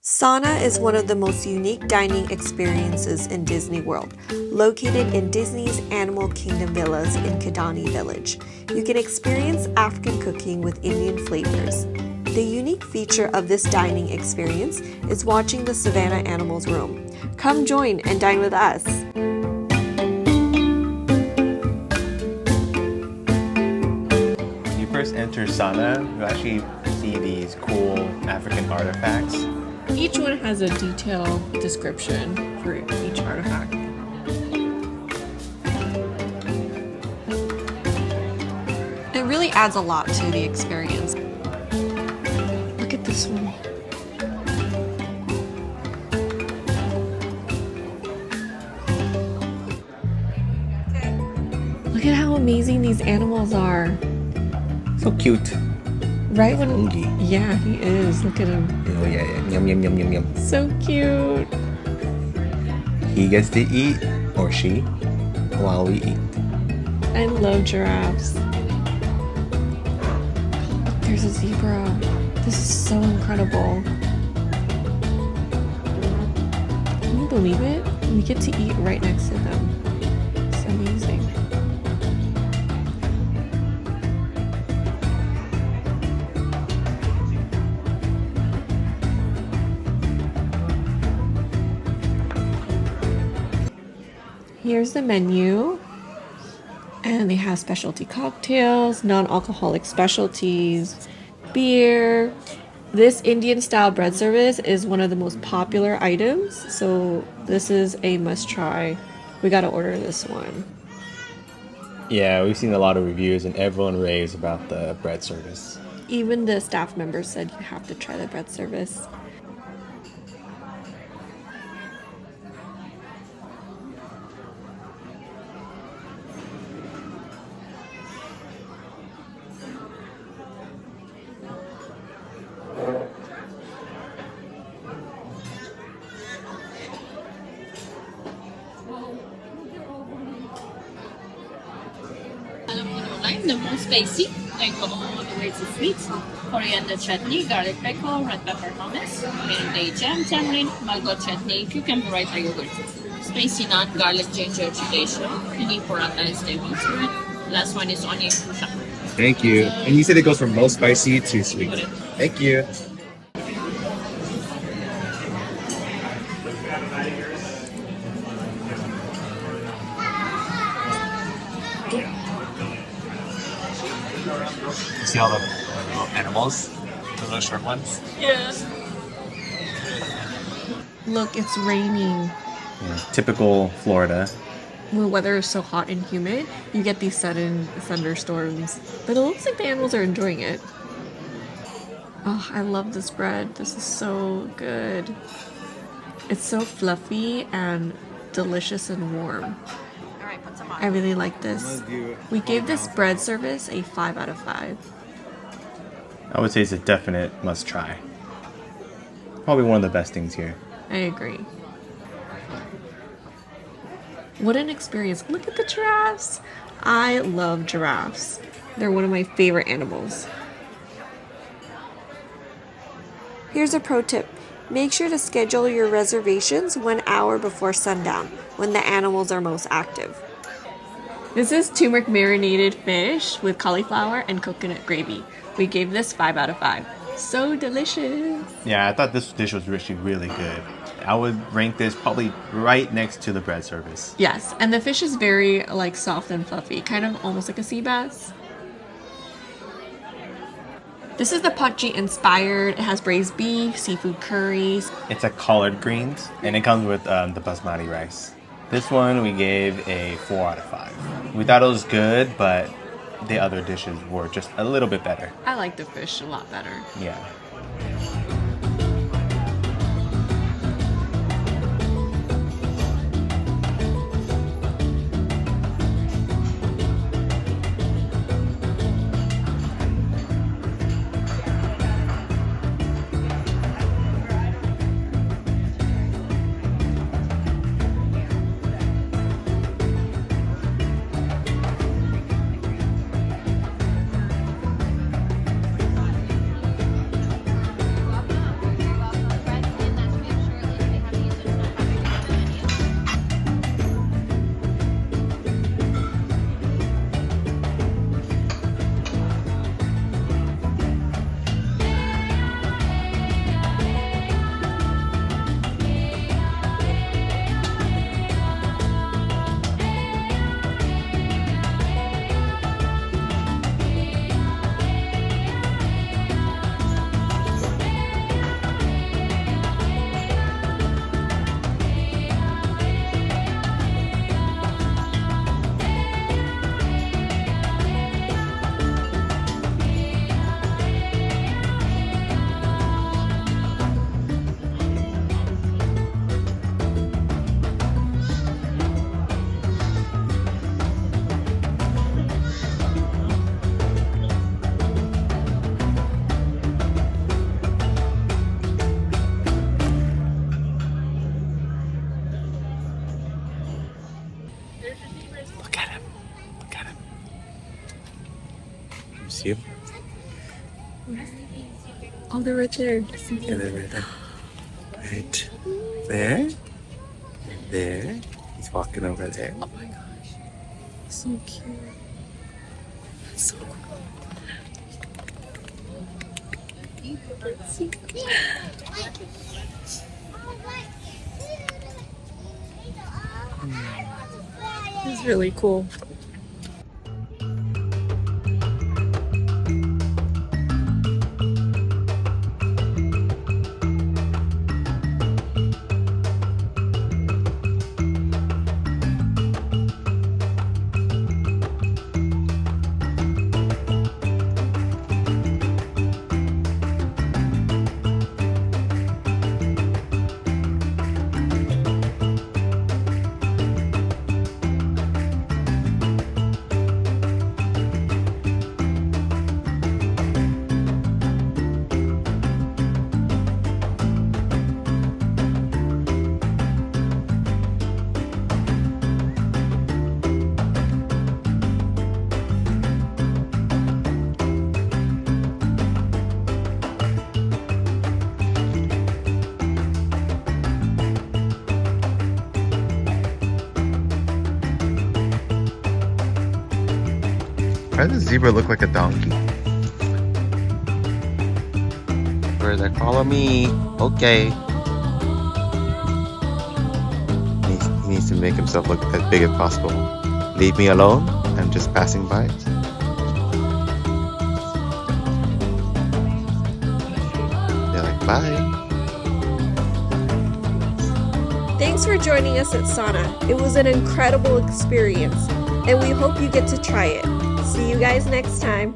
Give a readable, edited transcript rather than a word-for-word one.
Sanaa is one of the most unique dining experiences in Disney World, located in Disney's Animal Kingdom Villas in Kidani Village. You can experience African cooking with Indian flavors. The unique feature of this dining experience is watching the Savanna animals roam. Come join and dine with us. When you first enter Sanaa, you actually see these cool African artifacts. Each one has a detailed description for each artifact. It really adds a lot to the experience. Look at this one. Look at how amazing these animals are. So cute. Right when Hungry. Yeah, he is. Look at him. Oh yeah, yeah. Yum, yum, yum, yum, yum. So cute. He gets to eat, or she, while we eat. I love giraffes. There's a zebra. This is so incredible. Can you believe it? We get to eat right next to them. It's amazing. Here's the menu. And they have specialty cocktails, non-alcoholic specialties, beer. This Indian style bread service is one of the most popular items, so this is a must try. We gotta order this one. Yeah, we've seen a lot of reviews and everyone raves about the bread service. Even the staff members said you have to try the bread service. The most spicy, like all the way to sweet. Coriander chutney, garlic pickle, red pepper hummus, mayonnaise jam, tamarind, mango chutney, cucumber raita yogurt. Spicy naan, garlic ginger tradition. Pini paratha is the meat to it. Last one is onion kusha. Thank you. And you said it goes from most spicy to sweet. Thank you. You see all the little animals? The little short ones? Yeah. Look, it's raining. Yeah, typical Florida. When the weather is so hot and humid, you get these sudden thunderstorms. But it looks like the animals are enjoying it. Oh, I love this bread. This is so good. It's so fluffy and delicious and warm. I really like this. We gave this bread service a 5 out of 5. I would say it's a definite must try. Probably one of the best things here. I agree. What an experience. Look at the giraffes. I love giraffes. They're one of my favorite animals. Here's a pro tip. Make sure to schedule your reservations 1 hour before sundown, when the animals are most active. This is turmeric marinated fish with cauliflower and coconut gravy. We gave this 5 out of 5. So delicious. Yeah, I thought this dish was actually really good. I would rank this probably right next to the bread service. Yes, and the fish is very like soft and fluffy, kind of almost like a sea bass. This is the Pachi inspired. It has braised beef, seafood curries. It's a collard greens, and it comes with the basmati rice. This one we gave a 4 out of 5. We thought it was good, but the other dishes were just a little bit better. I like the fish a lot better. Yeah. you. Oh, they're right there. Yeah, they're right there. Right there. And there. He's walking over there. Oh my gosh. So cute. So cool. It's really cool. Why does the zebra look like a donkey? Birds like, follow me. Okay. He needs to make himself look as big as possible. Leave me alone. I'm just passing by. They're like, bye. Thanks for joining us at Sanaa. It was an incredible experience, and we hope you get to try it. See you guys next time.